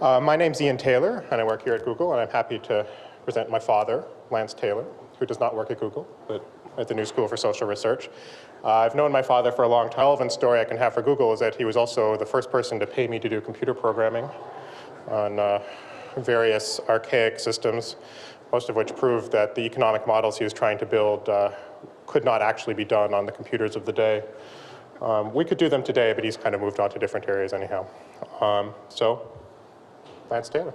My name's Ian Taylor, and I work here at Google, and I'm happy to present my father, Lance Taylor, who does not work at Google, but at the New School for Social Research. I've known my father for a long time. The relevant story I can have for Google is that he was also the first person to pay me to do computer programming on various archaic systems, most of which proved that the economic models he was trying to build could not actually be done on the computers of the day. We could do them today, but he's kind of moved on to different areas anyhow. So, Lance Taylor.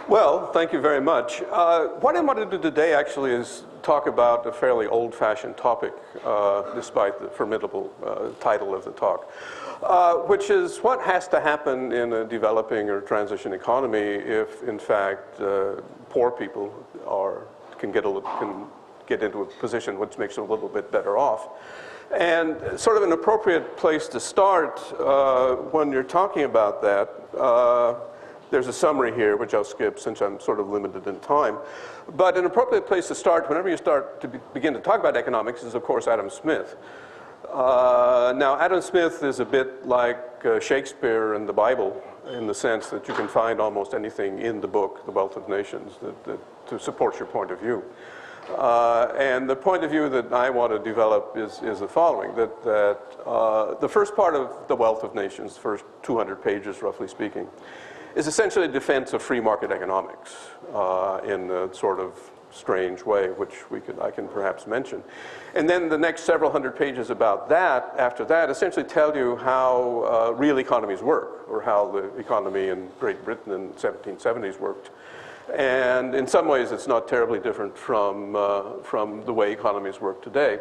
Well, thank you very much. What I want to do today actually is talk about a fairly old-fashioned topic, despite the formidable title of the talk, which is what has to happen in a developing or transition economy if, in fact, poor people can get into a position which makes them a little bit better off. And sort of an appropriate place to start when you're talking about that, there's a summary here, which I'll skip since I'm sort of limited in time. But an appropriate place to start whenever you start to begin to talk about economics is, of course, Adam Smith. Now, Adam Smith is a bit like Shakespeare and the Bible in the sense that you can find almost anything in the book, The Wealth of Nations, to support your point of view. And the point of view that I want to develop is the following, that the first part of The Wealth of Nations, first 200 pages, roughly speaking, is essentially a defense of free market economics in a sort of strange way, which I can perhaps mention. And then the next several hundred pages about that, after that, essentially tell you how real economies work, or how the economy in Great Britain in the 1770s worked. And in some ways, it's not terribly different from the way economies work today.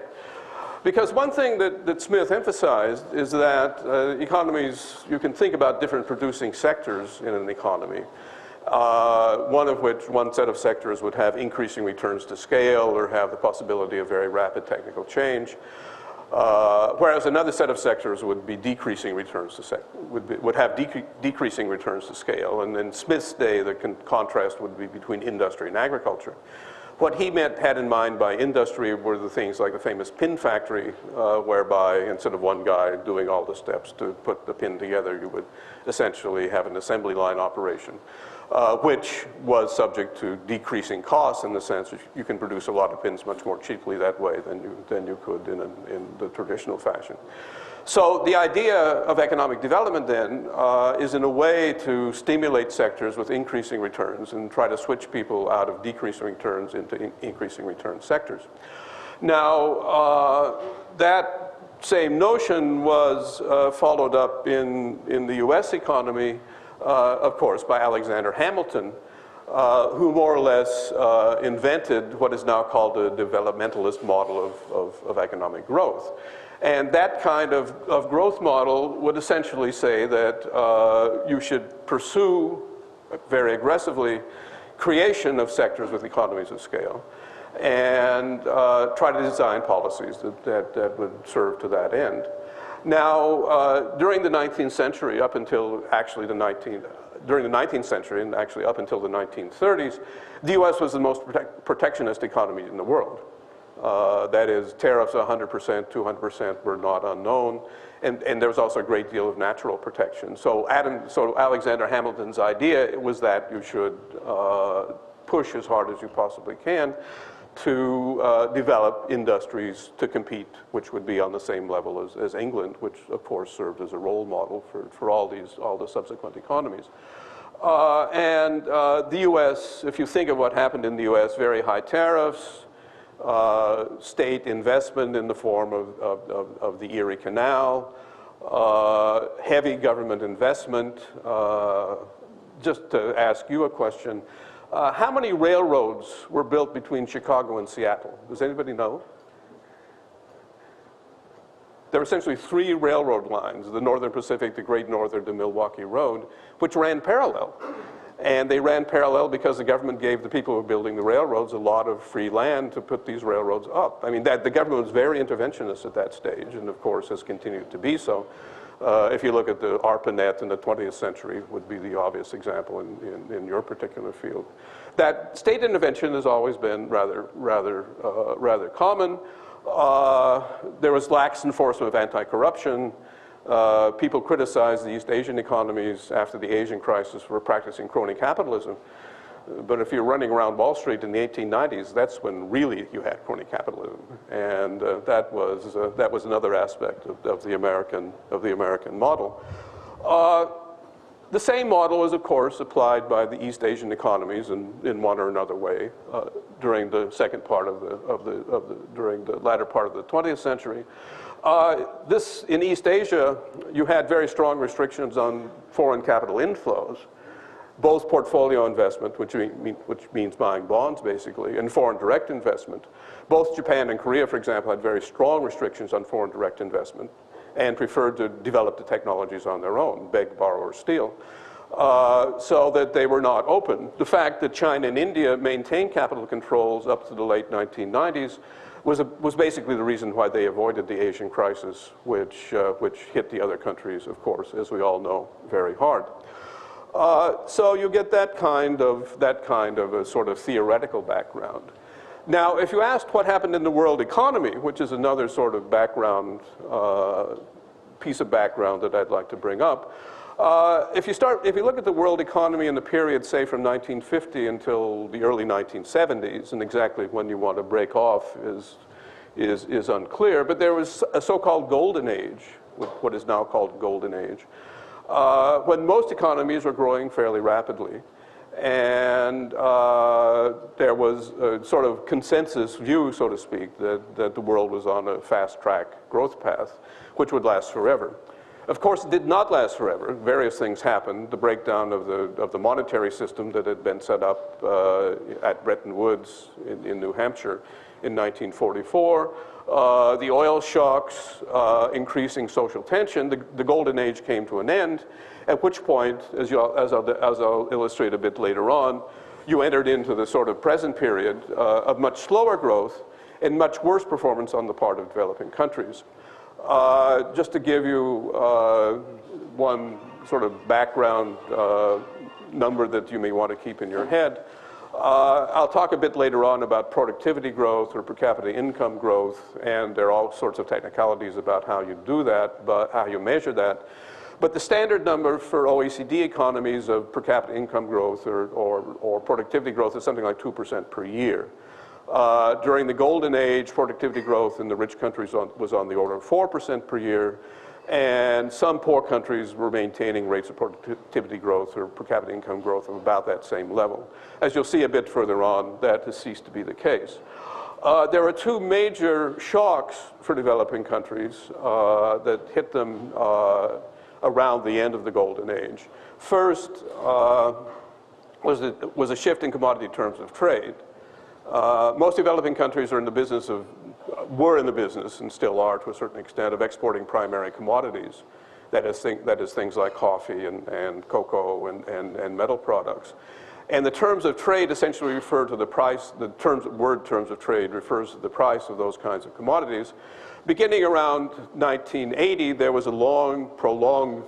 Because one thing that Smith emphasized is that economies, you can think about different producing sectors in an economy, one set of sectors would have increasing returns to scale or have the possibility of very rapid technical change, whereas another set of sectors would be decreasing returns to would have decreasing returns to scale. And in Smith's day, the contrast would be between industry and agriculture. What he had in mind by industry were the things like the famous pin factory, whereby instead of one guy doing all the steps to put the pin together, you would essentially have an assembly line operation, which was subject to decreasing costs in the sense that you can produce a lot of pins much more cheaply that way than you could in the traditional fashion. So the idea of economic development then is in a way to stimulate sectors with increasing returns and try to switch people out of decreasing returns into increasing return sectors. Now, that same notion was followed up in the US economy, of course, by Alexander Hamilton, who more or less invented what is now called a developmentalist model of economic growth. And that kind of growth model would essentially say that you should pursue very aggressively creation of sectors with economies of scale and try to design policies that would serve to that end. Now, during the 19th century, up until actually during the 19th century and actually up until the 1930s, the US was the most protectionist economy in the world. That is, tariffs 100%, 200% were not unknown, and there was also a great deal of natural protection. So Alexander Hamilton's idea was that you should push as hard as you possibly can to develop industries to compete, which would be on the same level as England, which of course served as a role model for all the subsequent economies. The US, if you think of what happened in the US, very high tariffs, state investment in the form of the Erie Canal, heavy government investment. Just to ask you a question, how many railroads were built between Chicago and Seattle? Does anybody know? There were essentially 3 railroad lines, the Northern Pacific, the Great Northern, the Milwaukee Road, which ran parallel. And they ran parallel because the government gave the people who were building the railroads a lot of free land to put these railroads up. I mean, the government was very interventionist at that stage, and of course has continued to be so. If you look at the ARPANET in the 20th century, would be the obvious example in your particular field. That state intervention has always been rather common. There was lax enforcement of anti-corruption. People criticized the East Asian economies after the Asian crisis for practicing crony capitalism. But if you're running around Wall Street in the 1890s, that's when really you had crony capitalism, and that was another aspect of the American model. The same model is, of course, applied by the East Asian economies in one or another way during the second part during the latter part of the 20th century. In East Asia, you had very strong restrictions on foreign capital inflows, both portfolio investment, which means buying bonds basically, and foreign direct investment. Both Japan and Korea, for example, had very strong restrictions on foreign direct investment and preferred to develop the technologies on their own, beg, borrow, or steal, so that they were not open. The fact that China and India maintained capital controls up to the late 1990s was basically the reason why they avoided the Asian crisis, which hit the other countries, of course, as we all know, very hard. So you get that kind of a sort of theoretical background. Now, if you asked what happened in the world economy, which is another sort of background, piece of background that I'd like to bring up, if you look at the world economy in the period, say, from 1950 until the early 1970s, and exactly when you want to break off is unclear, but there was a so-called golden age, what is now called golden age, when most economies were growing fairly rapidly. And there was a sort of consensus view, so to speak, that the world was on a fast-track growth path, which would last forever. Of course, it did not last forever. Various things happened. The breakdown of the monetary system that had been set up at Bretton Woods in New Hampshire in 1944, the oil shocks, increasing social tension, the golden age came to an end, at which point, as I'll illustrate a bit later on, you entered into the sort of present period of much slower growth and much worse performance on the part of developing countries. Just to give you one sort of background number that you may want to keep in your head, I'll talk a bit later on about productivity growth or per capita income growth, and there are all sorts of technicalities about how you do that, but how you measure that. But the standard number for OECD economies of per capita income growth or productivity growth is something like 2% per year. During the golden age, productivity growth in the rich countries was on the order of 4% per year, and some poor countries were maintaining rates of productivity growth or per capita income growth of about that same level. As you'll see a bit further on, that has ceased to be the case. There are two major shocks for developing countries that hit them around the end of the golden age. First was a shift in commodity terms of trade. Most developing countries were in the business and still are to a certain extent of exporting primary commodities. That is things like coffee and cocoa and metal products. And the terms of trade essentially refer to the price, word terms of trade refers to the price of those kinds of commodities. Beginning around 1980, there was a long, prolonged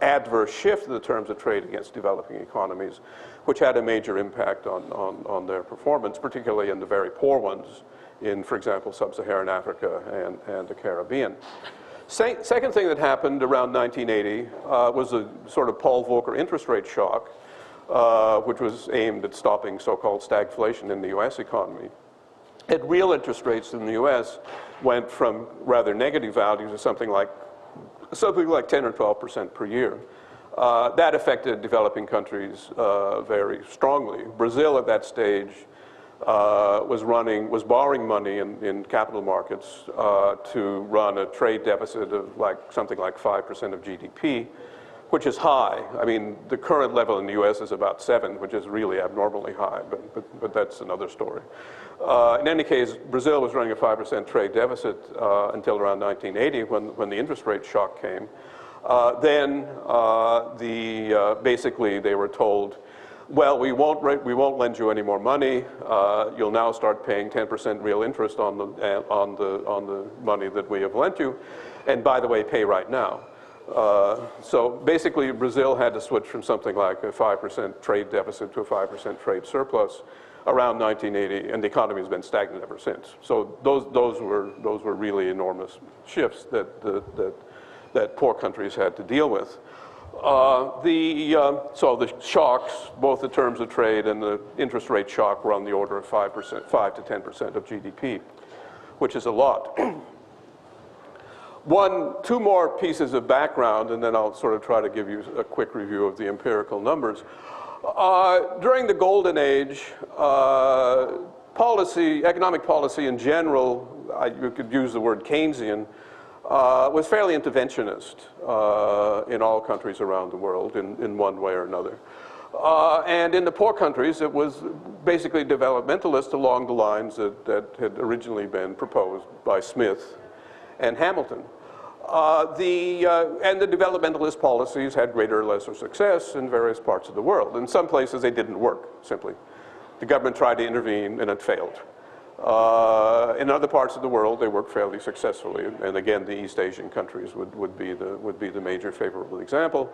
adverse shift in the terms of trade against developing economies, which had a major impact on their performance, particularly in the very poor ones in, for example, sub-Saharan Africa and the Caribbean. Second thing that happened around 1980 was a sort of Paul Volcker interest rate shock, which was aimed at stopping so-called stagflation in the U.S. economy. And real interest rates in the U.S. went from rather negative values to something like 10 or 12% per year. That affected developing countries very strongly. Brazil at that stage was borrowing money in capital markets to run a trade deficit of something like 5% of GDP, which is high. I mean, the current level in the U.S. is about 7, which is really abnormally high, but that's another story. In any case, Brazil was running a 5% trade deficit until around 1980 when the interest rate shock came. Then basically they were told, well, we won't lend you any more money. You'll now start paying 10% real interest on the money that we have lent you, and by the way, pay right now. So basically, Brazil had to switch from something like a 5% trade deficit to a 5% trade surplus around 1980, and the economy has been stagnant ever since. So those were really enormous shifts that that poor countries had to deal with. So the shocks, both the terms of trade and the interest rate shock, were on the order of 5 to 10% of GDP, which is a lot. Two more pieces of background, and then I'll sort of try to give you a quick review of the empirical numbers. During the Golden Age, economic policy in general, you could use the word Keynesian, was fairly interventionist in all countries around the world in one way or another. And in the poor countries, it was basically developmentalist along the lines that had originally been proposed by Smith and Hamilton. And the developmentalist policies had greater or lesser success in various parts of the world. In some places, they didn't work, simply. The government tried to intervene, and it failed. In other parts of the world, they worked fairly successfully, and again, the East Asian countries would be the major favorable example.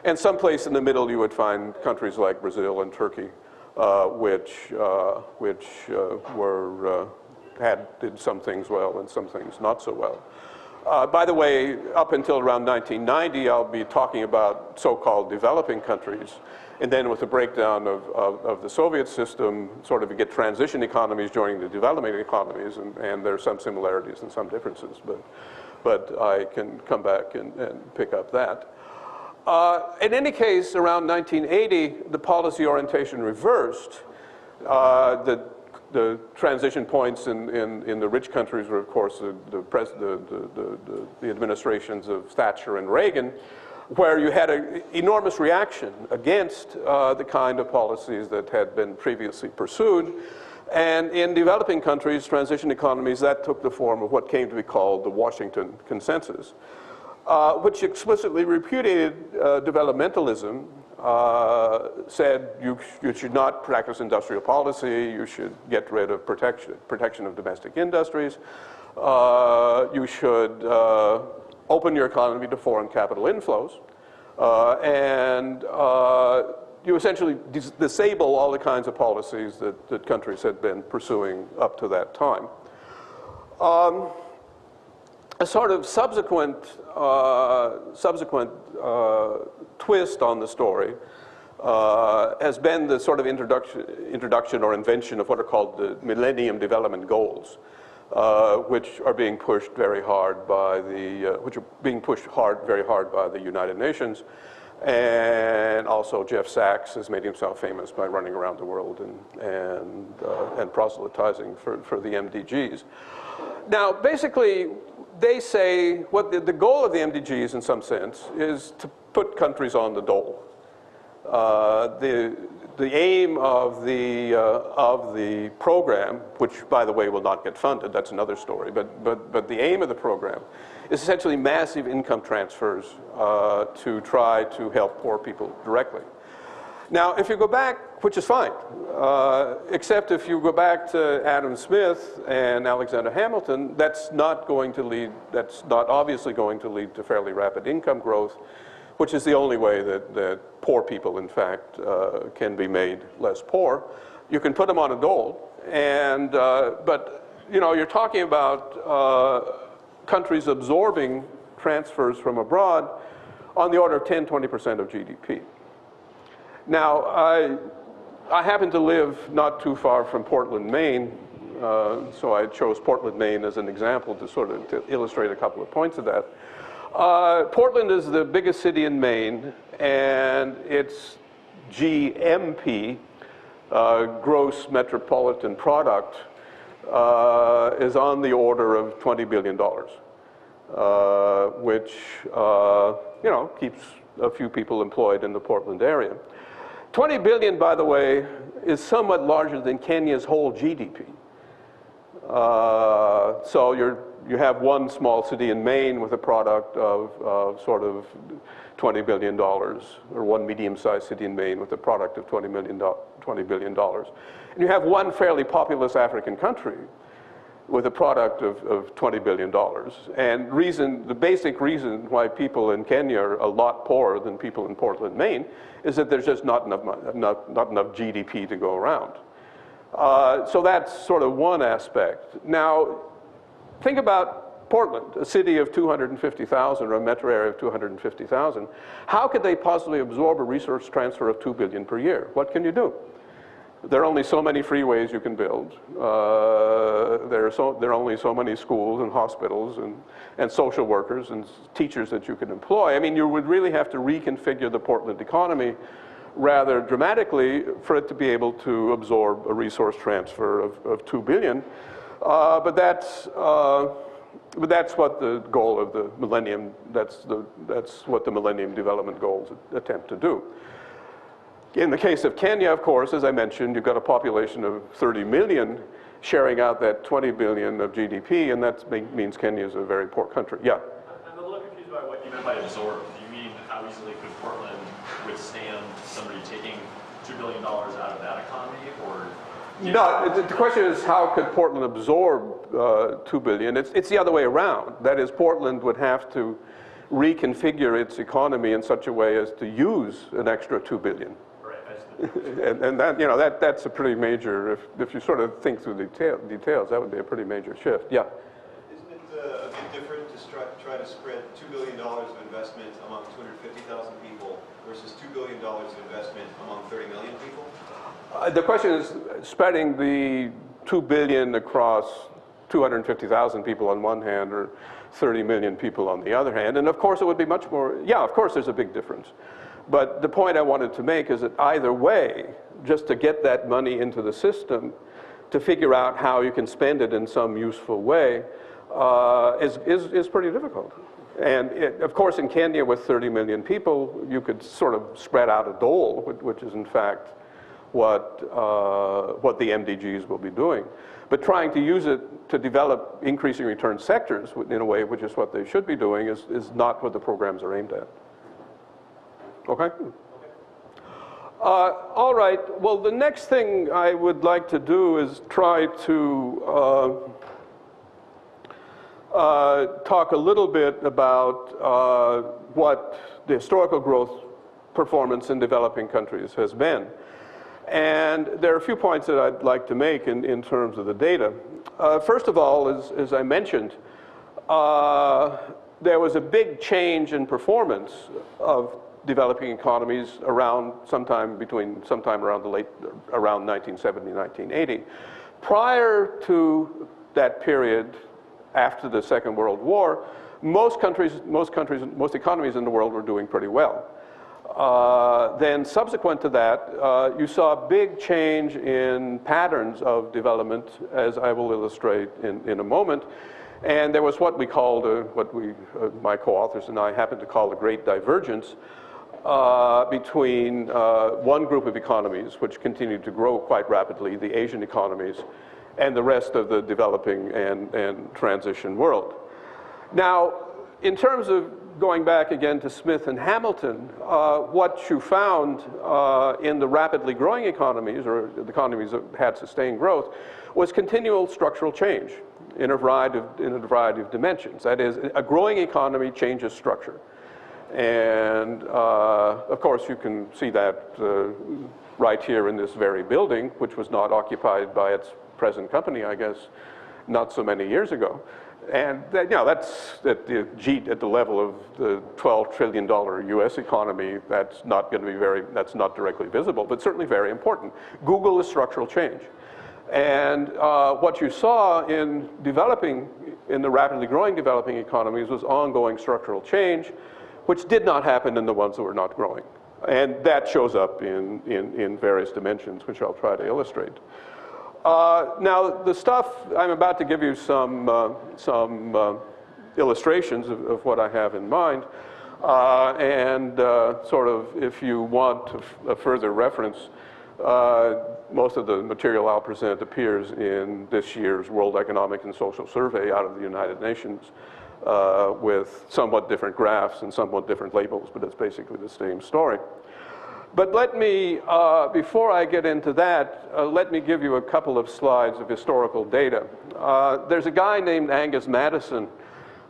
And someplace in the middle, you would find countries like Brazil and Turkey, which did some things well and some things not so well. By the way, up until around 1990, I'll be talking about so-called developing countries. And then with the breakdown of the Soviet system, sort of you get transition economies joining the developing economies, and there are some similarities and some differences, but I can come back and pick up that. In any case, around 1980, the policy orientation reversed. The transition points in the rich countries were, of course, the administrations of Thatcher and Reagan, where you had an enormous reaction against the kind of policies that had been previously pursued. And in developing countries, transition economies, that took the form of what came to be called the Washington Consensus, which explicitly repudiated developmentalism, said you should not practice industrial policy, you should get rid of protection of domestic industries, you should open your economy to foreign capital inflows, and you essentially disable all the kinds of policies that countries had been pursuing up to that time. A sort of subsequent twist on the story has been the sort of introduction or invention of what are called the Millennium Development Goals, which are being pushed very hard by very hard by the United Nations, and also Jeff Sachs has made himself famous by running around the world and proselytizing for the MDGs. Now, basically, they say what the goal of the MDGs, in some sense, is to put countries on the dole. The aim of the program, which, by the way, will not get funded, that's another story, but the aim of the program is essentially massive income transfers to try to help poor people directly. Now, if you go back, which is fine, except if you go back to Adam Smith and Alexander Hamilton, that's not obviously going to lead to fairly rapid income growth, which is the only way that poor people, in fact, can be made less poor. You can put them on a dole, but you're talking about countries absorbing transfers from abroad on the order of 10–20% of GDP. Now, I happen to live not too far from Portland, Maine, so I chose Portland, Maine as an example to illustrate a couple of points of that. Portland is the biggest city in Maine, and its GMP, gross metropolitan product, is on the order of $20 billion, which keeps a few people employed in the Portland area. 20 billion, by the way, is somewhat larger than Kenya's whole GDP. So you have one small city in Maine with a product of sort of $20 billion, or one medium-sized city in Maine with a product of $20 billion. And you have one fairly populous African country with a product of $20 billion. And the basic reason why people in Kenya are a lot poorer than people in Portland, Maine, is that there's just not enough GDP to go around. So that's sort of one aspect. Now, think about Portland, a city of 250,000 or a metro area of 250,000, how could they possibly absorb a resource transfer of $2 billion per year? What can you do? There are only so many freeways you can build. There are only so many schools and hospitals and social workers and teachers that you can employ. I mean, you would really have to reconfigure the Portland economy rather dramatically for it to be able to absorb a resource transfer of $2 billion. But that's what the goal of the Millennium, that's what the Millennium Development Goals attempt to do. In the case of Kenya, of course, as I mentioned, you've got a population of 30 million sharing out that 20 billion of GDP, and that means Kenya is a very poor country. Yeah? I'm a little confused by what you meant by absorb. Do you mean how easily could Portland withstand somebody taking $2 billion out of that economy, or? No, the question is how could Portland absorb $2 billion? It's the other way around. That is, Portland would have to reconfigure its economy in such a way as to use an extra $2 billion. And that, you know, that's a pretty major, if you sort of think through the details, that would be a pretty major shift. Yeah? Isn't it a bit different to try to spread $2 billion of investment among 250,000 people versus $2 billion of investment among 30 million people? The question is spreading the $2 billion across 250,000 people on one hand or 30 million people on the other hand. And of course it would be much more, yeah, of course there's a big difference. But the point I wanted to make is that either way, just to get that money into the system, to figure out how you can spend it in some useful way, is pretty difficult. And of course in Kenya with 30 million people, you could sort of spread out a dole, which is in fact what the MDGs will be doing. But trying to use it to develop increasing return sectors in a way, which is what they should be doing, is not what the programs are aimed at. Okay? All right, well, the next thing I would like to do is try to talk a little bit about what the historical growth performance in developing countries has been. And there are a few points that I'd like to make in terms of the data. First of all, as I mentioned, there was a big change in performance of developing economies around sometime around 1970, 1980. Prior to that period, after the Second World War, most economies in the world were doing pretty well. Then subsequent to that, you saw a big change in patterns of development, as I will illustrate in a moment. And there was what we called, my co-authors and I happen to call the Great Divergence between one group of economies, which continued to grow quite rapidly, the Asian economies, and the rest of the developing and transition world. Now, in terms of going back again to Smith and Hamilton, what you found in the rapidly growing economies, or the economies that had sustained growth, was continual structural change in a variety of dimensions. That is, a growing economy changes structure. And of course, you can see that right here in this very building, which was not occupied by its present company, I guess, not so many years ago. And that, you know, that's at the level of the $12 trillion US economy. That's not going to be that's not directly visible, but certainly very important. Google is structural change. And what you saw in the rapidly growing developing economies was ongoing structural change, which did not happen in the ones that were not growing. And that shows up in various dimensions, which I'll try to illustrate. Now, the stuff, I'm about to give you some illustrations of what I have in mind. And sort of, if you want a further reference, most of the material I'll present appears in this year's World Economic and Social Survey out of the United Nations, with somewhat different graphs and somewhat different labels, but it's basically the same story. But let me, before I get into that, let me give you a couple of slides of historical data. There's a guy named Angus Maddison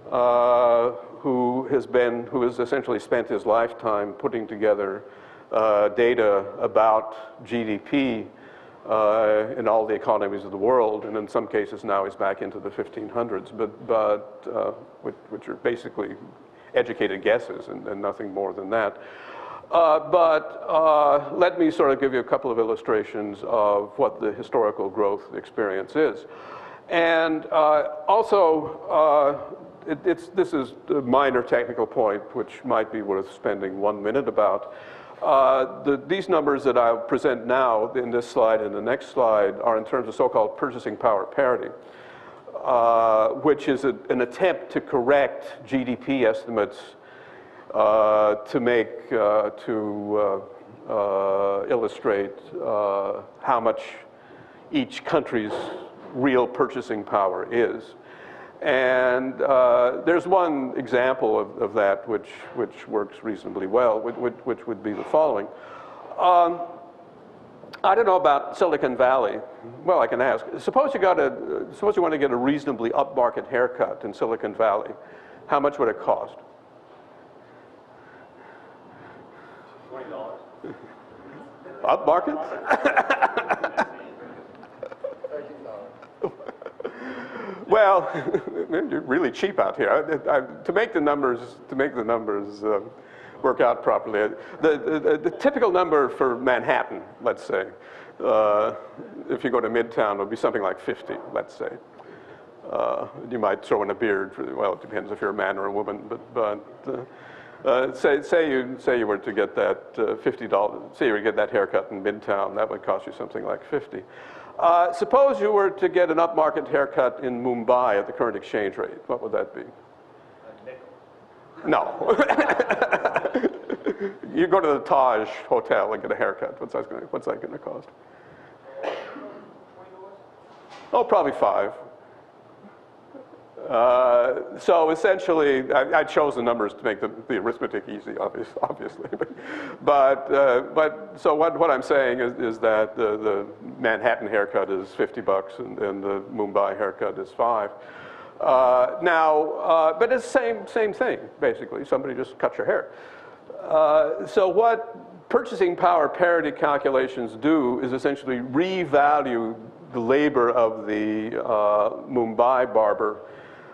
who has essentially spent his lifetime putting together data about GDP in all the economies of the world, and in some cases now he's back into the 1500s, which are basically educated guesses and nothing more than that. Let me sort of give you a couple of illustrations of what the historical growth experience is. And this is a minor technical point which might be worth spending 1 minute about. These numbers that I'll present now in this slide and the next slide are in terms of so-called purchasing power parity, which is an attempt to correct GDP estimates to illustrate how much each country's real purchasing power is. And there's one example of that which works reasonably well, which would be the following. I don't know about Silicon Valley. Well, I can ask. Suppose you want to get a reasonably upmarket haircut in Silicon Valley. How much would it cost? $20. Upmarket? Well, you're really cheap out here. To make the numbers work out properly, the typical number for Manhattan, let's say, if you go to Midtown, would be something like 50, let's say. You might throw in a beard. Well, it depends if you're a man or a woman, but say you were to get that $50. Say you were to get that haircut in Midtown, that would cost you something like 50. Suppose you were to get an upmarket haircut in Mumbai at the current exchange rate. What would that be? A nickel. No. You go to the Taj Hotel and get a haircut. What's that going to cost? Oh, probably 5. So essentially, I chose the numbers to make the arithmetic easy, obviously. So what I'm saying is that the Manhattan haircut is $50 and the Mumbai haircut is 5. But it's the same thing, basically. Somebody just cut your hair. So what purchasing power parity calculations do is essentially revalue the labor of the Mumbai barber.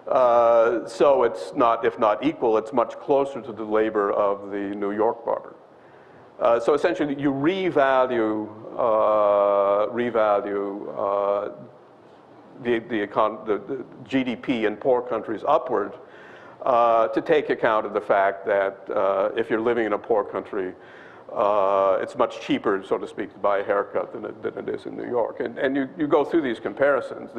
So it's not, if not equal, it's much closer to the labor of the New York barber. So essentially, you revalue the GDP in poor countries upward to take account of the fact that if you're living in a poor country, it's much cheaper, so to speak, to buy a haircut than it is in New York. And you go through these comparisons.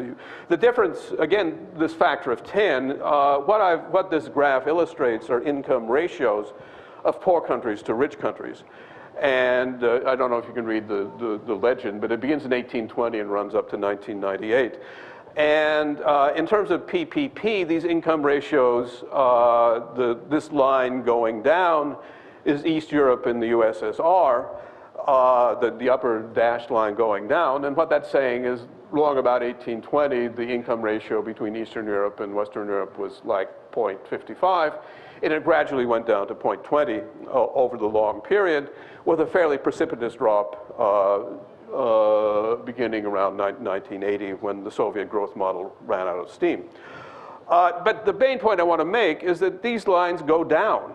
The difference, again, this factor of 10, what this graph illustrates are income ratios of poor countries to rich countries. And I don't know if you can read the legend, but it begins in 1820 and runs up to 1998. And in terms of PPP, these income ratios, this line going down is East Europe and the USSR, the upper dashed line going down. And what that's saying is, along about 1820, the income ratio between Eastern Europe and Western Europe was like 0.55. And it gradually went down to 0.20 over the long period, with a fairly precipitous drop beginning around 1980, when the Soviet growth model ran out of steam. But the main point I want to make is that these lines go down.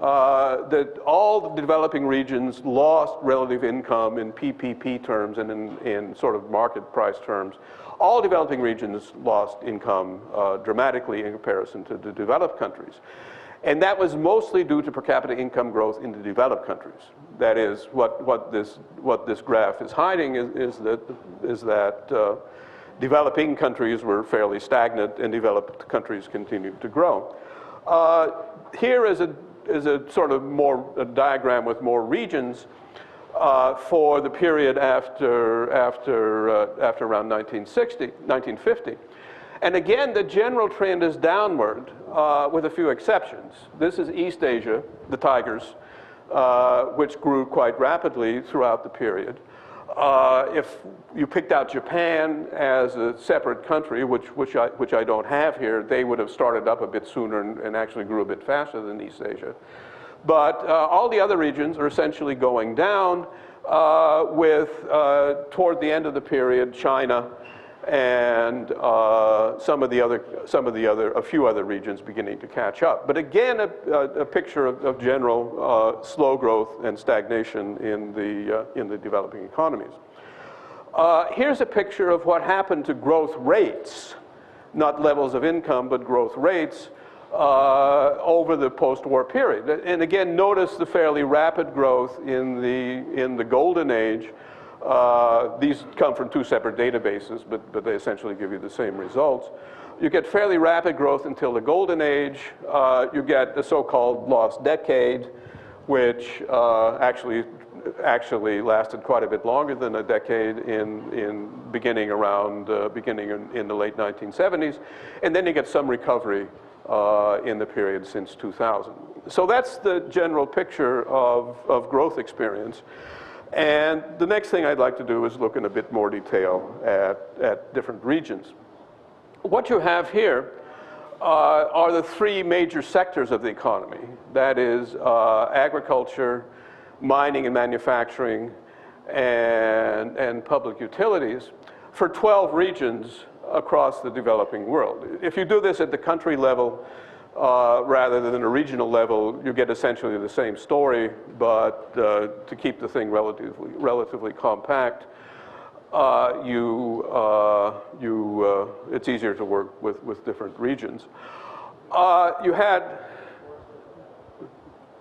That all the developing regions lost relative income in PPP terms and in sort of market price terms. All developing regions lost income dramatically in comparison to the developed countries. And that was mostly due to per capita income growth in the developed countries. That is, what this graph is hiding is that developing countries were fairly stagnant and developed countries continued to grow. Here is a sort of a diagram with more regions for the period after around 1950. And again, the general trend is downward with a few exceptions. This is East Asia, the tigers, which grew quite rapidly throughout the period. If you picked out Japan as a separate country, which I don't have here, they would have started up a bit sooner and actually grew a bit faster than East Asia. But all the other regions are essentially going down. with, toward the end of the period, China and a few other regions beginning to catch up. But again, a picture of general slow growth and stagnation in the developing economies. Here's a picture of what happened to growth rates, not levels of income, but growth rates over the post-war period. And again, notice the fairly rapid growth in the golden age. These come from two separate databases, but they essentially give you the same results. You get fairly rapid growth until the golden age. You get the so-called lost decade, which actually lasted quite a bit longer than a decade beginning in the late 1970s. And then you get some recovery in the period since 2000. So that's the general picture of growth experience. And the next thing I'd like to do is look in a bit more detail at different regions. What you have here are the three major sectors of the economy. That is agriculture, mining and manufacturing, and public utilities for 12 regions across the developing world. If you do this at the country level rather than a regional level, you get essentially the same story, but to keep the thing relatively compact, it's easier to work with different regions. You had,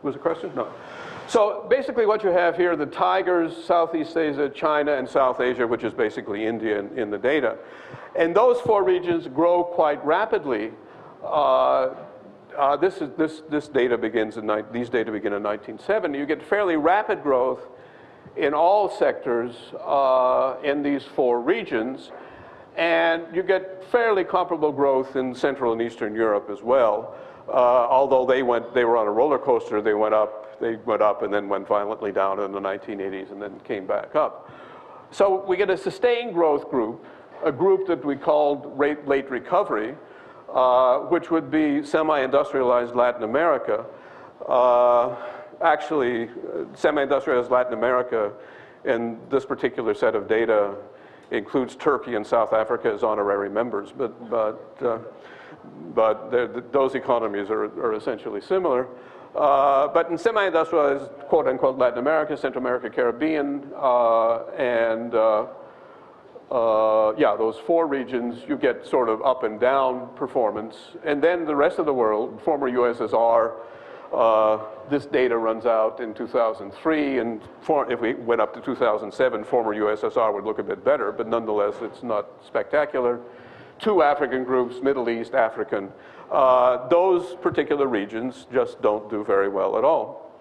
was a question? No. So basically what you have here, the tigers, Southeast Asia, China, and South Asia, which is basically India in the data. And those four regions grow quite rapidly. This data begins these data begin in 1970. You get fairly rapid growth in all sectors in these four regions. And you get fairly comparable growth in Central and Eastern Europe as well. Although they were on a roller coaster, they went up and then went violently down in the 1980s and then came back up. So we get a sustained growth group, a group that we called late recovery, which would be semi-industrialized Latin America. Actually, semi-industrialized Latin America in this particular set of data includes Turkey and South Africa as honorary members, but those economies are essentially similar. But in semi-industrialized, quote-unquote, Latin America, Central America, Caribbean, and those four regions, you get sort of up and down performance. And then the rest of the world, former USSR, this data runs out in 2003, and if we went up to 2007, former USSR would look a bit better, but nonetheless, it's not spectacular. Two African groups, Middle East, African. Those particular regions just don't do very well at all.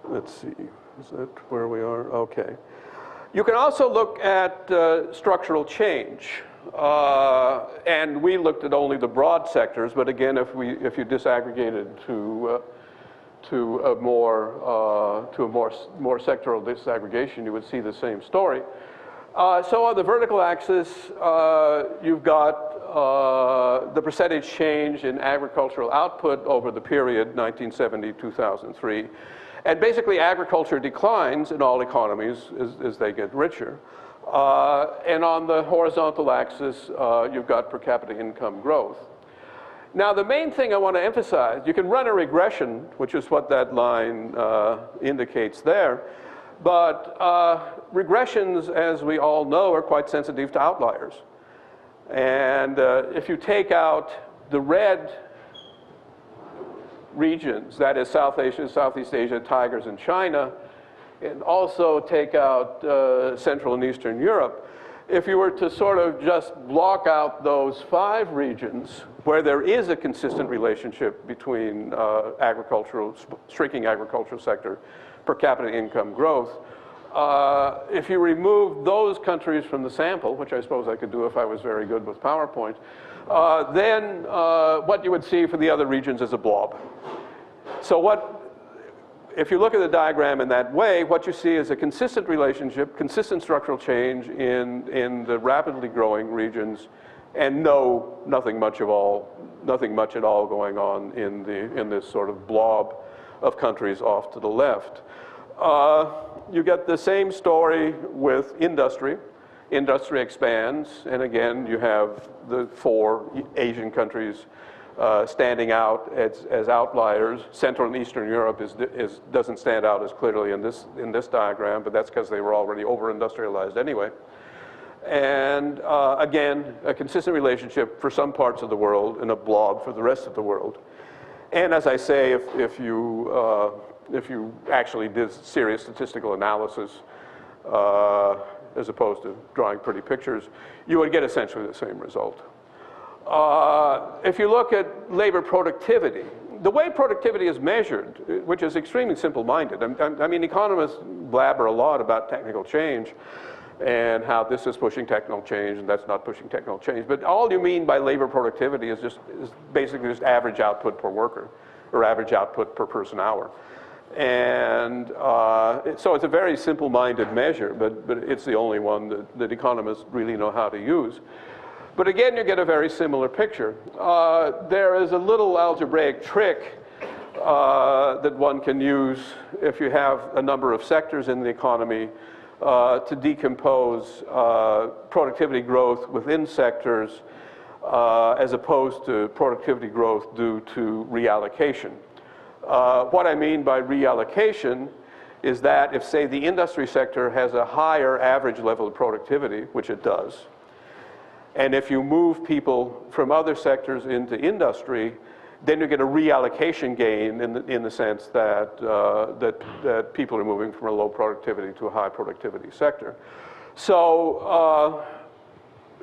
Let's see, is that where we are? Okay. You can also look at structural change. And we looked at only the broad sectors, but again, if you disaggregated to a more sectoral disaggregation, you would see the same story. So on the vertical axis, you've got the percentage change in agricultural output over the period 1970-2003. And basically, agriculture declines in all economies as they get richer. And on the horizontal axis, you've got per capita income growth. Now, the main thing I want to emphasize, you can run a regression, which is what that line indicates there. But regressions, as we all know, are quite sensitive to outliers. And if you take out the red regions, that is South Asia, Southeast Asia, tigers, and China, and also take out Central and Eastern Europe, if you were to sort of just block out those five regions where there is a consistent relationship between shrinking agricultural sector, per capita income growth, if you remove those countries from the sample, which I suppose I could do if I was very good with PowerPoint, then what you would see for the other regions is a blob. So if you look at the diagram in that way, what you see is a consistent relationship, consistent structural change in the rapidly growing regions, and nothing much at all going on in this sort of blob of countries off to the left. You get the same story with industry. Industry expands, and again, you have the 4 Asian countries standing out as outliers. Central and Eastern Europe doesn't stand out as clearly in this diagram, but that's because they were already over-industrialized anyway. And again, a consistent relationship for some parts of the world and a blob for the rest of the world. And as I say, if you actually did serious statistical analysis, as opposed to drawing pretty pictures, you would get essentially the same result. If you look at labor productivity, the way productivity is measured, which is extremely simple-minded, I mean, economists blabber a lot about technical change and how this is pushing technical change and that's not pushing technical change. But all you mean by labor productivity is basically just average output per worker or average output per person hour. And so it's a very simple-minded measure, but it's the only one that economists really know how to use. But again, you get a very similar picture. There is a little algebraic trick that one can use if you have a number of sectors in the economy to decompose productivity growth within sectors as opposed to productivity growth due to reallocation. What I mean by reallocation is that if, say, the industry sector has a higher average level of productivity, which it does, and if you move people from other sectors into industry, then you get a reallocation gain in the sense that, that people are moving from a low productivity to a high productivity sector. So,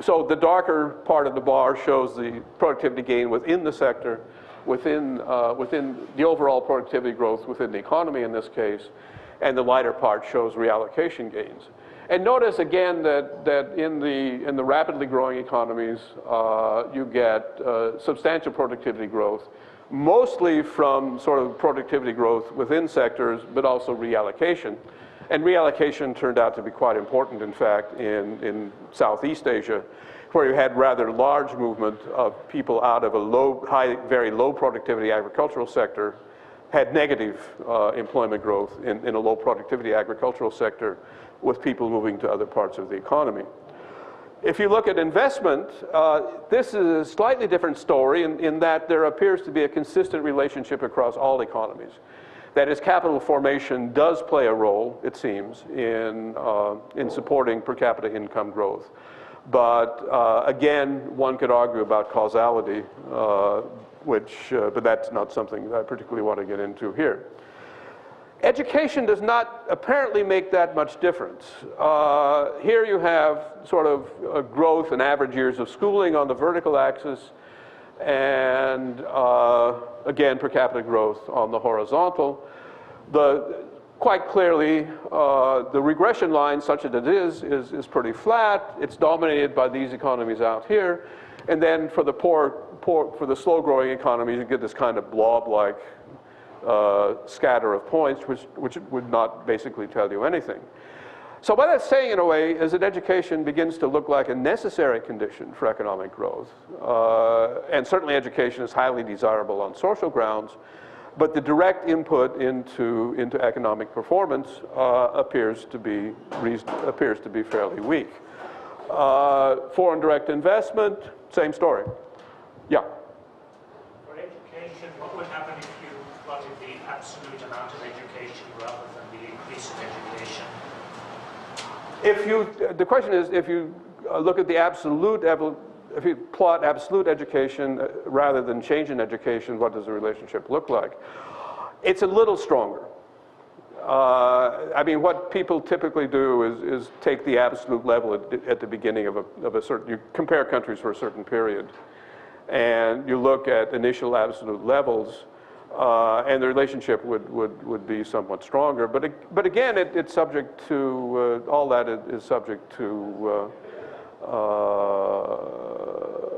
so the darker part of the bar shows the productivity gain within the sector, within the overall productivity growth within the economy in this case, and the lighter part shows reallocation gains. And notice again that in the rapidly growing economies, you get substantial productivity growth, mostly from sort of productivity growth within sectors, but also reallocation. And reallocation turned out to be quite important, in fact, in Southeast Asia, where you had rather large movement of people out of a very low productivity agricultural sector, had negative employment growth in a low productivity agricultural sector, with people moving to other parts of the economy. If you look at investment, this is a slightly different story in that there appears to be a consistent relationship across all economies. That is, capital formation does play a role, it seems, in supporting per capita income growth. But again, one could argue about causality, but that's not something that I particularly want to get into here. Education does not apparently make that much difference. Here you have sort of a growth in average years of schooling on the vertical axis, and again, per capita growth on the horizontal. Quite clearly, the regression line, such as it is pretty flat. It's dominated by these economies out here. And then for the slow-growing economies, you get this kind of blob-like scatter of points, which would not basically tell you anything. So what that's saying, in a way, is that education begins to look like a necessary condition for economic growth. And certainly education is highly desirable on social grounds, but the direct input into economic performance appears to be fairly weak. Foreign direct investment, same story. Yeah? For education, what would happen if you plotted the absolute amount of education rather than the increase in education? The question is, if you look at the if you plot absolute education rather than change in education, what does the relationship look like? It's a little stronger. I mean, what people typically do is take the absolute level at the beginning of a certain, you compare countries for a certain period, and you look at initial absolute levels, and the relationship would be somewhat stronger. But again, it's subject to, all that is subject to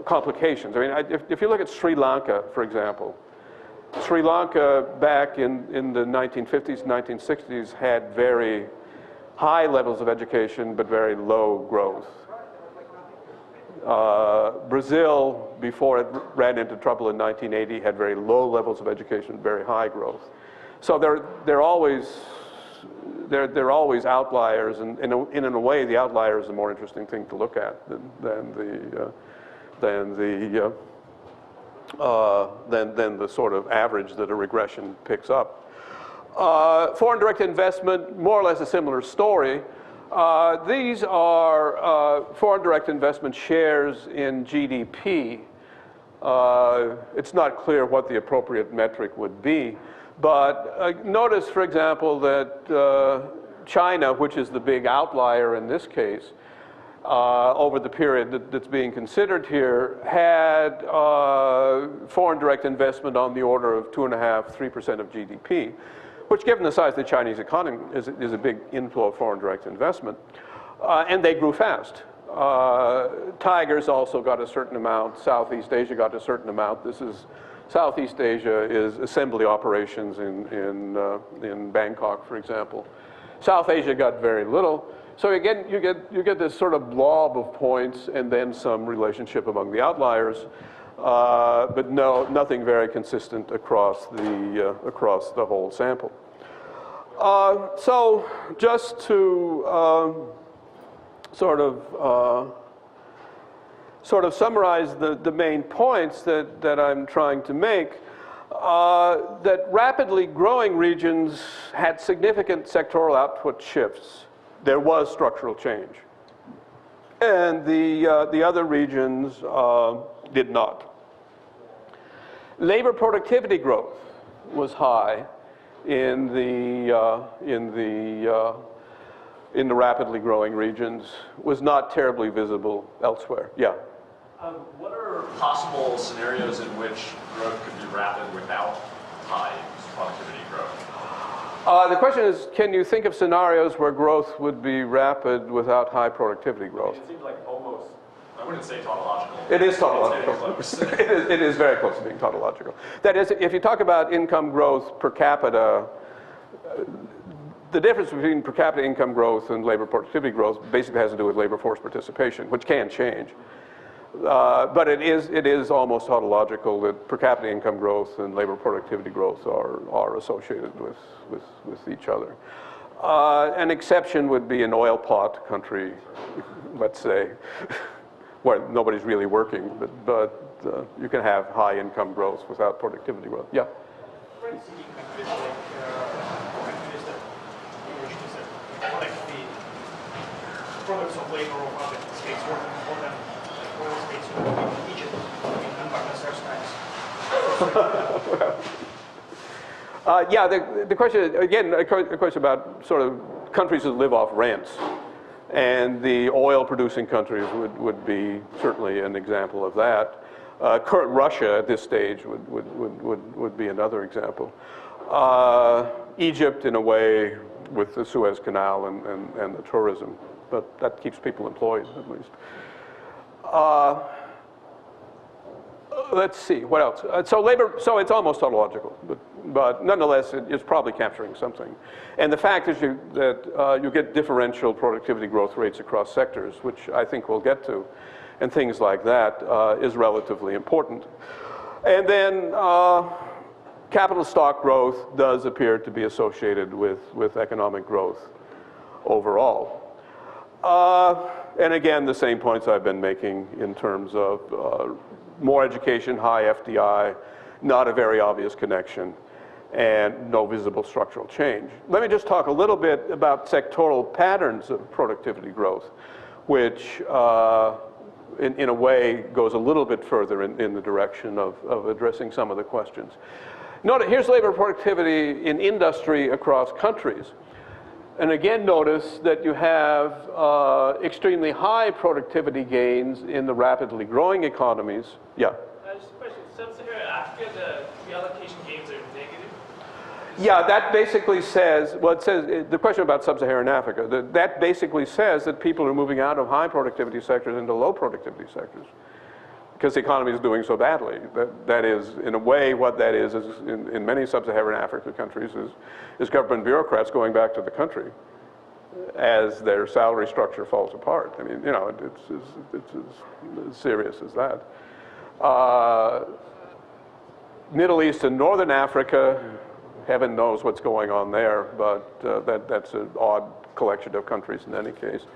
complications. I mean, if you look at Sri Lanka, for example, Sri Lanka back in the 1950s, 1960s had very high levels of education, but very low growth. Brazil, before it ran into trouble in 1980, had very low levels of education, very high growth. So they're always outliers, and in a way, the outlier is the more interesting thing to look at than the sort of average that a regression picks up. Foreign direct investment, more or less a similar story. These are foreign direct investment shares in GDP. It's not clear what the appropriate metric would be, but notice, for example, that China, which is the big outlier in this case, over the period that's being considered here, had foreign direct investment on the order of 2.5%, 3% of GDP, which, given the size of the Chinese economy, is a big inflow of foreign direct investment. And they grew fast. Tigers also got a certain amount. Southeast Asia got a certain amount. Southeast Asia is assembly operations in Bangkok, for example. South Asia got very little. So again, you get this sort of blob of points and then some relationship among the outliers, but nothing very consistent across the whole sample. So just to sort of summarize the main points that I'm trying to make, that rapidly growing regions had significant sectoral output shifts. There was structural change. And the other regions did not. Labor productivity growth was high in the rapidly growing regions, was not terribly visible elsewhere. Yeah? What are possible scenarios in which growth could be rapid without high productivity growth? The question is, can you think of scenarios where growth would be rapid without high productivity growth? It seems like almost, I wouldn't say tautological. It is tautological. It's very close. it is very close to being tautological. That is, if you talk about income growth per capita, the difference between per capita income growth and labor productivity growth basically has to do with labor force participation, which can change. But it is almost tautological that per capita income growth and labor productivity growth are associated with each other. An exception would be an oil pot country, let's say, where nobody's really working, but you can have high income growth without productivity growth. Yeah? Countries like the products of labor of other states working for them, like oil states in Egypt, in Bangladesh times. Yeah, the question, again, a question about sort of countries that live off rents. And the oil-producing countries would be certainly an example of that. Current Russia at this stage would be another example. Egypt, in a way, with the Suez Canal and the tourism, but that keeps people employed at least. Let's see, what else? So it's almost tautological, but nonetheless, it's probably capturing something. And the fact is that you get differential productivity growth rates across sectors, which I think we'll get to, and things like that is relatively important. And then capital stock growth does appear to be associated with economic growth overall. And again, the same points I've been making in terms of more education, high FDI, not a very obvious connection, and no visible structural change. Let me just talk a little bit about sectoral patterns of productivity growth, which in a way goes a little bit further in the direction of addressing some of the questions. Notice, here's labor productivity in industry across countries. And again, notice that you have extremely high productivity gains in the rapidly growing economies. Yeah? Just a question. Sub-Saharan Africa, the allocation gains are negative? Yeah, that basically says, well, it says, the question about Sub-Saharan Africa, that basically says that people are moving out of high productivity sectors into low productivity sectors because the economy is doing so badly. That is, in a way, what that is in many Sub-Saharan African countries is government bureaucrats going back to the country as their salary structure falls apart. I mean, you know, it's as serious as that. Middle East and Northern Africa Heaven knows what's going on there, but that's an odd collection of countries in any case.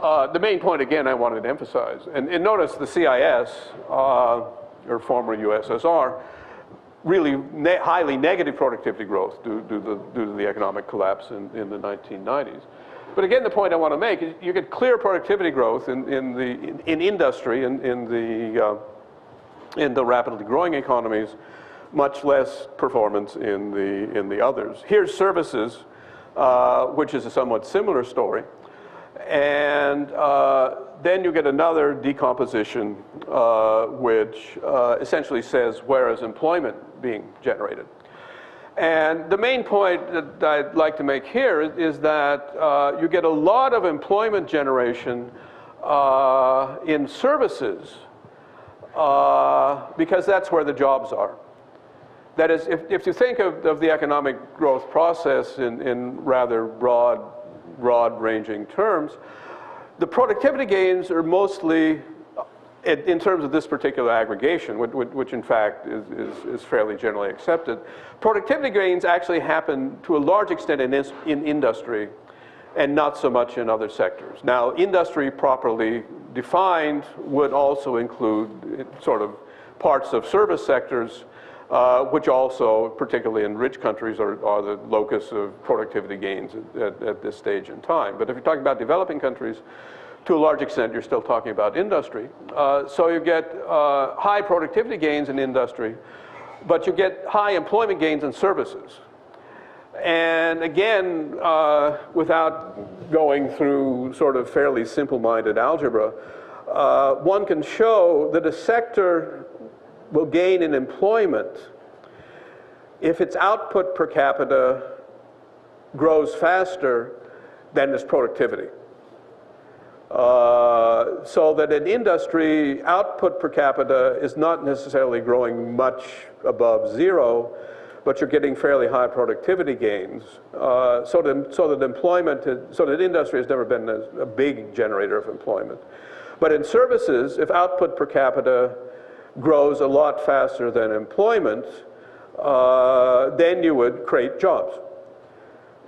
The main point, again, I wanted to emphasize, and notice the CIS, or former USSR, really highly negative productivity growth due to the economic collapse in the 1990s. But again, the point I want to make is you get clear productivity growth in industry, in the rapidly growing economies, much less performance in the others. Here's services, which is a somewhat similar story. And then you get another decomposition, which essentially says where is employment being generated. And the main point that I'd like to make here is that you get a lot of employment generation in services because that's where the jobs are. That is, if you think of the economic growth process in rather broad-ranging terms, the productivity gains are mostly, in terms of this particular aggregation, which in fact is fairly generally accepted, productivity gains actually happen to a large extent in industry and not so much in other sectors. Now, industry properly defined would also include sort of parts of service sectors, which also, particularly in rich countries, are the locus of productivity gains at this stage in time. But if you're talking about developing countries, to a large extent, you're still talking about industry. So you get high productivity gains in industry, but you get high employment gains in services. And again, without going through sort of fairly simple-minded algebra, one can show that a sector will gain in employment if its output per capita grows faster than its productivity. So that in industry, output per capita is not necessarily growing much above zero, but you're getting fairly high productivity gains. So that industry has never been a big generator of employment. But in services, if output per capita grows a lot faster than employment, then you would create jobs.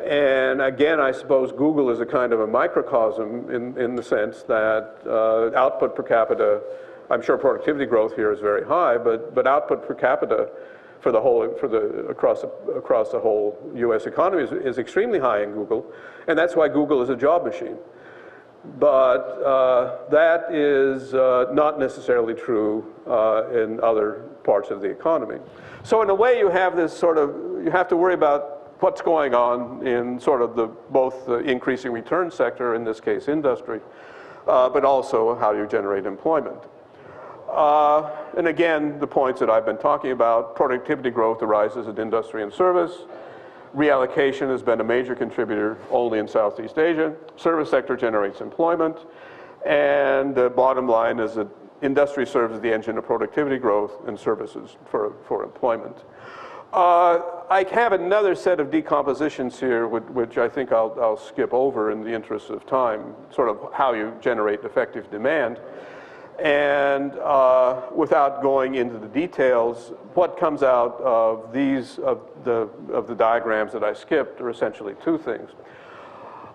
And again, I suppose Google is a kind of a microcosm in the sense that output per capita, I'm sure productivity growth here is very high, but output per capita for the whole, across the whole US economy is extremely high in Google, and that's why Google is a job machine. But that is not necessarily true in other parts of the economy. So in a way, you have this sort of, you have to worry about what's going on in sort of both the increasing return sector, in this case industry, but also how you generate employment. And again, the points that I've been talking about, productivity growth arises in industry and service. Reallocation has been a major contributor only in Southeast Asia. Service sector generates employment. And the bottom line is that industry serves as the engine of productivity growth and services for employment. I have another set of decompositions here, which I think I'll skip over in the interest of time, sort of how you generate effective demand. And without going into the details, what comes out of these, of the diagrams that I skipped, are essentially two things.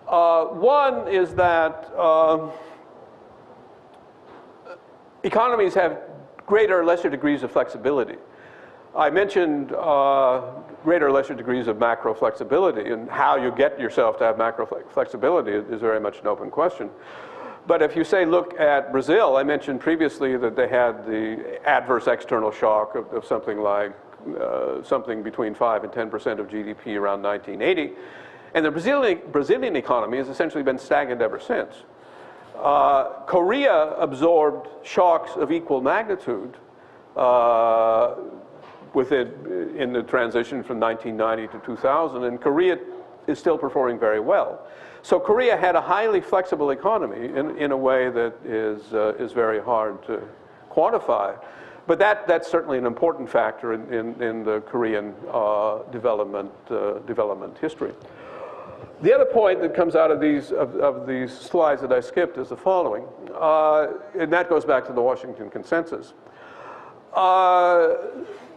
One is that economies have greater or lesser degrees of flexibility. I mentioned greater or lesser degrees of macro flexibility, and how you get yourself to have macro flexibility is very much an open question. But if you say, look at Brazil, I mentioned previously that they had the adverse external shock of something like something between 5 and 10% of GDP around 1980. And the Brazilian economy has essentially been stagnant ever since. Korea absorbed shocks of equal magnitude in the transition from 1990 to 2000, and Korea is still performing very well. So Korea had a highly flexible economy in a way that is very hard to quantify. But that's certainly an important factor in the Korean development history. The other point that comes out of these slides that I skipped is the following, and that goes back to the Washington Consensus.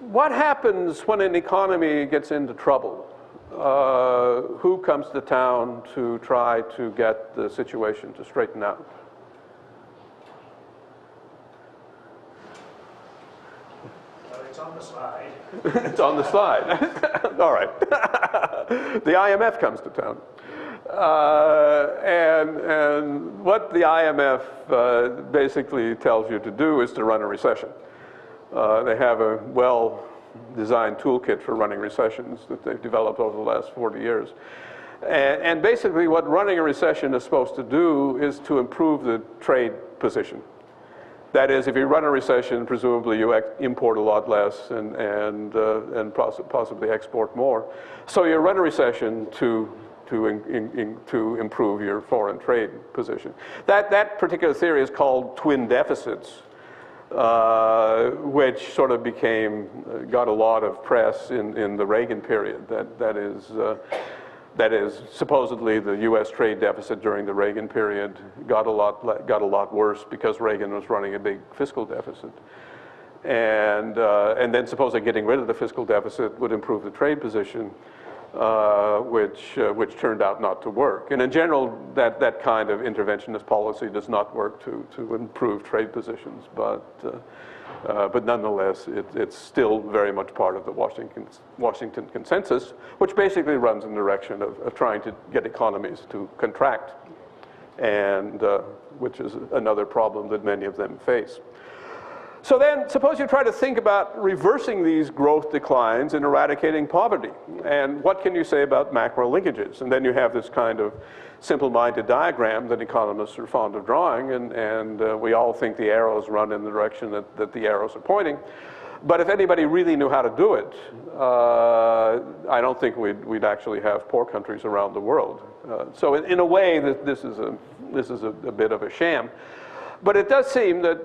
what happens when an economy gets into trouble? Who comes to town to try to get the situation to straighten out? It's on the slide. It's on the slide. All right. The IMF comes to town. And what the IMF basically tells you to do is to run a recession. They have a well-designed toolkit for running recessions that they've developed over the last 40 years. And basically what running a recession is supposed to do is to improve the trade position. That is, if you run a recession, presumably you import a lot less and possibly export more. So you run a recession to improve your foreign trade position. That particular theory is called twin deficits, which sort of got a lot of press in the Reagan period. That is supposedly the U.S. trade deficit during the Reagan period got a lot worse because Reagan was running a big fiscal deficit. And then supposedly getting rid of the fiscal deficit would improve the trade position, which turned out not to work. And in general, that kind of interventionist policy does not work to improve trade positions, but nonetheless, it's still very much part of the Washington consensus, which basically runs in the direction of trying to get economies to contract, and which is another problem that many of them face. So then, suppose you try to think about reversing these growth declines and eradicating poverty. And what can you say about macro linkages? And then you have this kind of simple-minded diagram that economists are fond of drawing, and we all think the arrows run in the direction that the arrows are pointing. But if anybody really knew how to do it, I don't think we'd actually have poor countries around the world. So in a way, this is a bit of a sham. But it does seem that,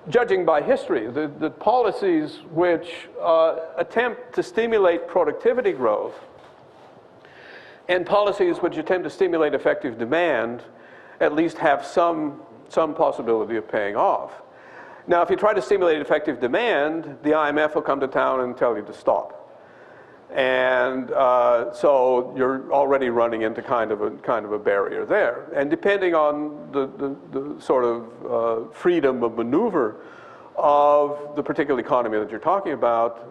judging by history, the policies which attempt to stimulate productivity growth and policies which attempt to stimulate effective demand at least have some possibility of paying off. Now, if you try to stimulate effective demand, the IMF will come to town and tell you to stop. And so you're already running into kind of a barrier there. And depending on the sort of freedom of maneuver of the particular economy that you're talking about,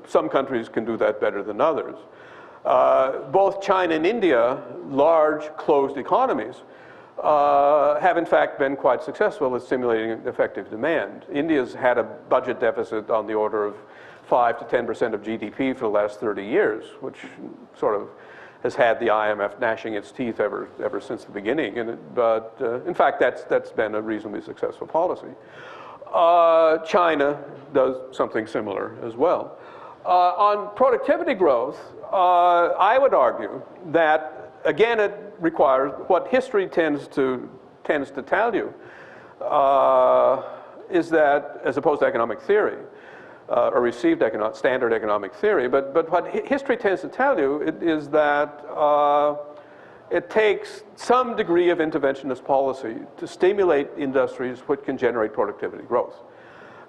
some countries can do that better than others. Both China and India, large closed economies, have in fact been quite successful at stimulating effective demand. India's had a budget deficit on the order of 5 to 10% of GDP for the last 30 years, which sort of has had the IMF gnashing its teeth ever since the beginning. But in fact, that's been a reasonably successful policy. China does something similar as well. On productivity growth, I would argue that, again, it requires what history tends to tell you is that, as opposed to economic theory, or received standard economic theory, but what history tends to tell you is that it takes some degree of interventionist policy to stimulate industries which can generate productivity growth.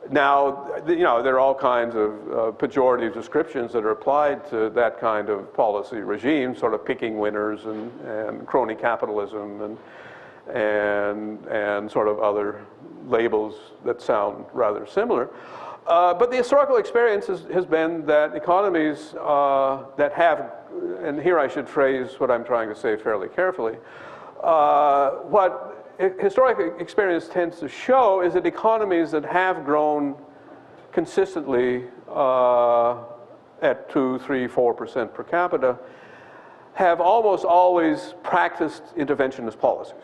Now, there are all kinds of pejorative descriptions that are applied to that kind of policy regime, sort of picking winners and crony capitalism and sort of other labels that sound rather similar. But the historical experience has been that economies that have, and here I should phrase what I'm trying to say fairly carefully, what historic experience tends to show is that economies that have grown consistently at 2, 3, 4% per capita have almost always practiced interventionist policies.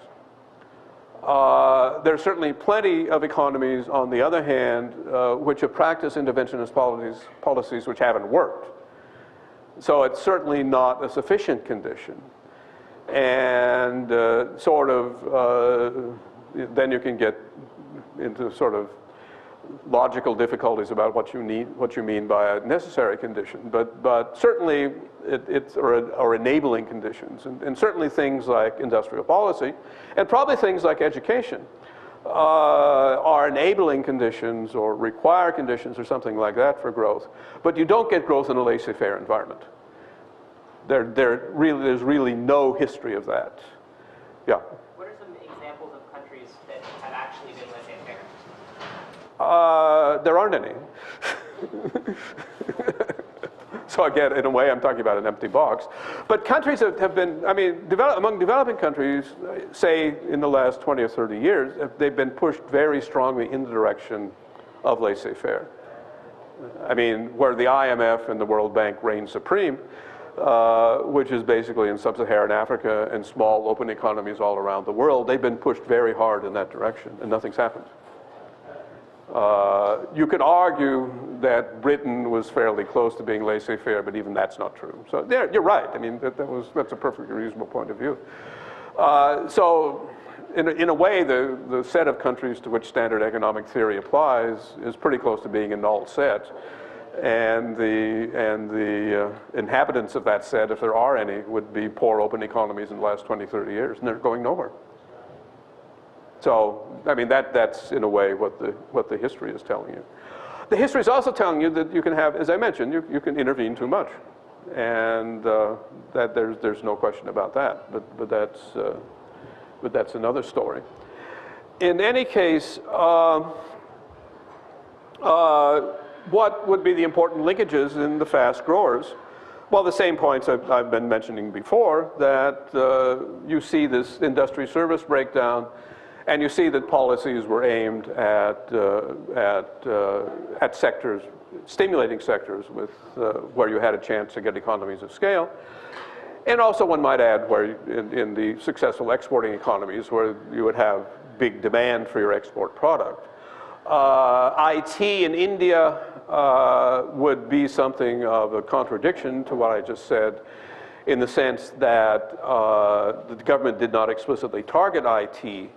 There are certainly plenty of economies, on the other hand, which have practiced interventionist policies which haven't worked. So it's certainly not a sufficient condition. And then you can get into sort of logical difficulties about what you mean by a necessary condition. But certainly or enabling conditions, and certainly things like industrial policy, and probably things like education, are enabling conditions or require conditions or something like that for growth. But you don't get growth in a laissez-faire environment. There's really no history of that. Yeah. What are some examples of countries that have actually been laissez-faire? There aren't any. So again, in a way, I'm talking about an empty box. But countries have been, I mean, among developing countries, say in the last 20 or 30 years, they've been pushed very strongly in the direction of laissez-faire. I mean, where the IMF and the World Bank reign supreme, which is basically in sub-Saharan Africa and small open economies all around the world, they've been pushed very hard in that direction, and nothing's happened. You could argue that Britain was fairly close to being laissez-faire, but even that's not true. So there, you're right. I mean, that's a perfectly reasonable point of view. So in a way, the set of countries to which standard economic theory applies is pretty close to being a null set. And the inhabitants of that set, if there are any, would be poor open economies in the last 20, 30 years, and they're going nowhere. So, I mean, that's in a way what the history is telling you. The history is also telling you that you can have, as I mentioned, you can intervene too much, and that there's no question about that. But that's another story. In any case, what would be the important linkages in the fast growers? Well, the same points I've been mentioning before, that you see this industry service breakdown, and you see that policies were aimed at sectors, stimulating sectors with where you had a chance to get economies of scale. And also, one might add, where in the successful exporting economies, where you would have big demand for your export product. IT in India would be something of a contradiction to what I just said, in the sense that the government did not explicitly target IT,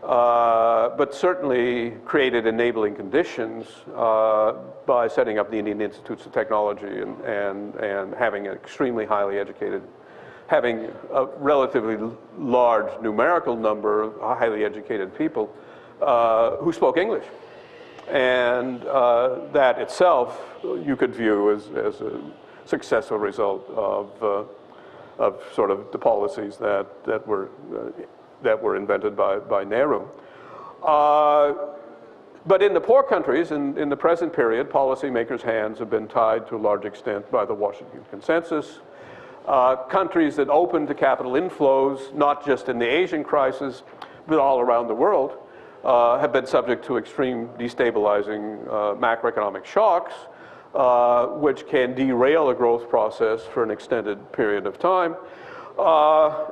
but certainly created enabling conditions by setting up the Indian Institutes of Technology and having an extremely highly educated, having a relatively large numerical number of highly educated people who spoke English. And that itself you could view as a successful result of sort of the policies that were invented by Nehru. But in the poor countries, in the present period, policymakers' hands have been tied to a large extent by the Washington Consensus. Countries that opened to capital inflows, not just in the Asian crisis, but all around the world, have been subject to extreme destabilizing macroeconomic shocks, which can derail a growth process for an extended period of time.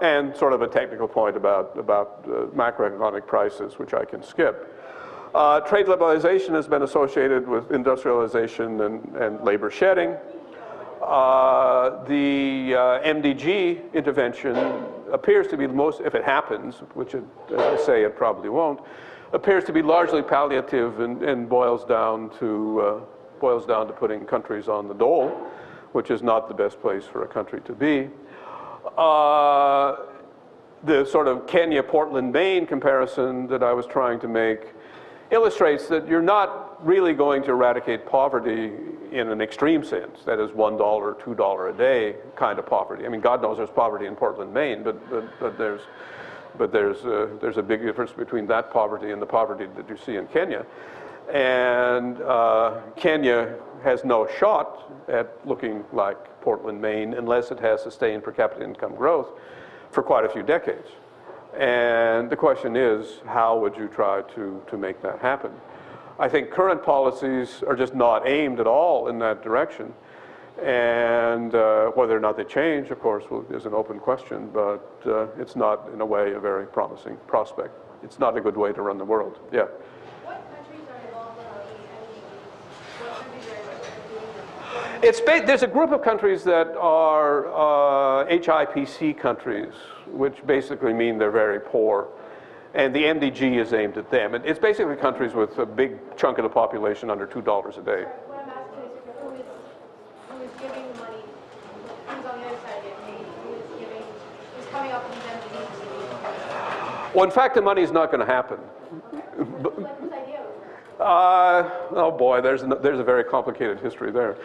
And sort of a technical point about macroeconomic prices, which I can skip. Trade liberalization has been associated with industrialization and labor shedding. The MDG intervention appears to be the most, if it happens, which as I say it probably won't, appears to be largely palliative and boils down to putting countries on the dole, which is not the best place for a country to be. The sort of Kenya, Portland, Maine comparison that I was trying to make illustrates that you're not really going to eradicate poverty in an extreme sense, that is $1, $2 a day kind of poverty. I mean, God knows there's poverty in Portland, Maine, but there's a big difference between that poverty and the poverty that you see in Kenya. And Kenya has no shot at looking like Portland, Maine, unless it has sustained per capita income growth for quite a few decades. And the question is, how would you try to make that happen? I think current policies are just not aimed at all in that direction. And whether or not they change, of course, is an open question, but it's not, in a way, a very promising prospect. It's not a good way to run the world. Yeah? What countries are involved in the MDGs? What countries are doing them? There's a group of countries that are HIPC countries, which basically mean they're very poor. And the MDG is aimed at them. It's basically countries with a big chunk of the population under $2 a day. What I'm asking is who is giving the money? Who's on the other side of it? Who's coming up with these MDGs? Well, in fact, the money's not going to happen. Like whose idea was that? Oh boy, there's a very complicated history there.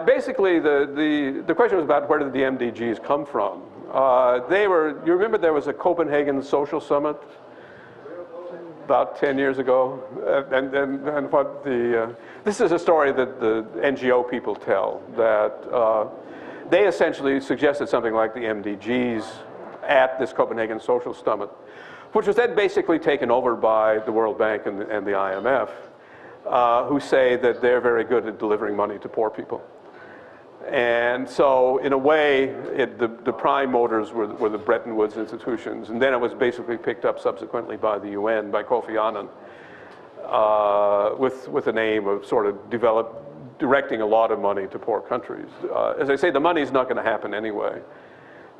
Basically, the question was about where did the MDGs come from? You remember there was a Copenhagen Social Summit about 10 years ago? And what this is a story that the NGO people tell, that they essentially suggested something like the MDGs at this Copenhagen Social Summit, which was then basically taken over by the World Bank and the IMF, who say that they're very good at delivering money to poor people. And so, in a way, the prime motors were the Bretton Woods institutions, and then it was basically picked up subsequently by the UN, by Kofi Annan, with an aim of sort of directing a lot of money to poor countries. As I say, the money's not going to happen anyway.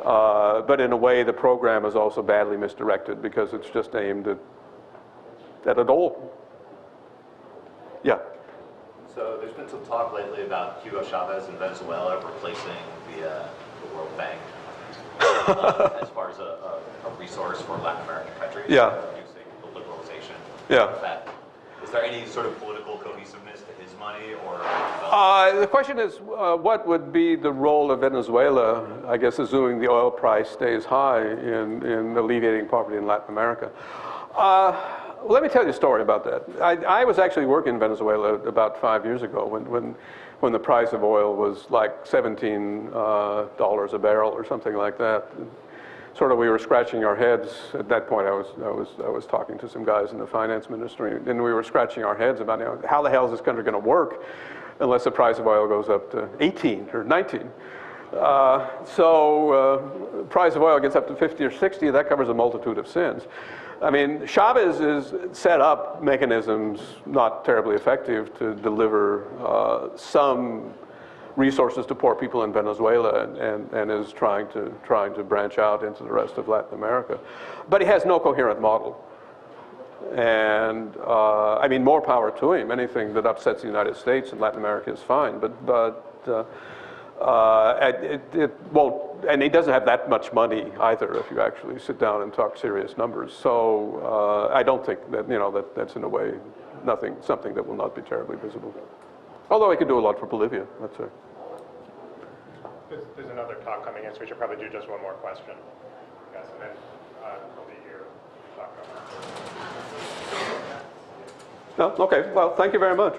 But in a way, the program is also badly misdirected because it's just aimed at a goal. Yeah. So there's been some talk lately about Hugo Chavez in Venezuela replacing the World Bank as far as a resource for Latin American countries. Yeah. Reducing the liberalization. Yeah. Is there any sort of political cohesiveness to his money, or? The question is, what would be the role of Venezuela, I guess, assuming the oil price stays high in alleviating poverty in Latin America? Well, let me tell you a story about that. I was actually working in Venezuela about 5 years ago when the price of oil was like $17 a barrel or something like that. Sort of, we were scratching our heads at that point. I was talking to some guys in the finance ministry, and we were scratching our heads about, how the hell is this country going to work unless the price of oil goes up to 18 or 19. Price of oil gets up to 50 or 60, that covers a multitude of sins. I mean, Chavez has set up mechanisms not terribly effective to deliver some resources to poor people in Venezuela, and is trying to branch out into the rest of Latin America. But he has no coherent model. And I mean, more power to him. Anything that upsets the United States and Latin America is fine, but it won't, and he doesn't have that much money either if you actually sit down and talk serious numbers. So I don't think that, that's in a way something that will not be terribly visible. Although he could do a lot for Bolivia, let's say. There's another talk coming in, so we should probably do just one more question. Yes, and then we'll be here to talk about. No? Okay, well, thank you very much.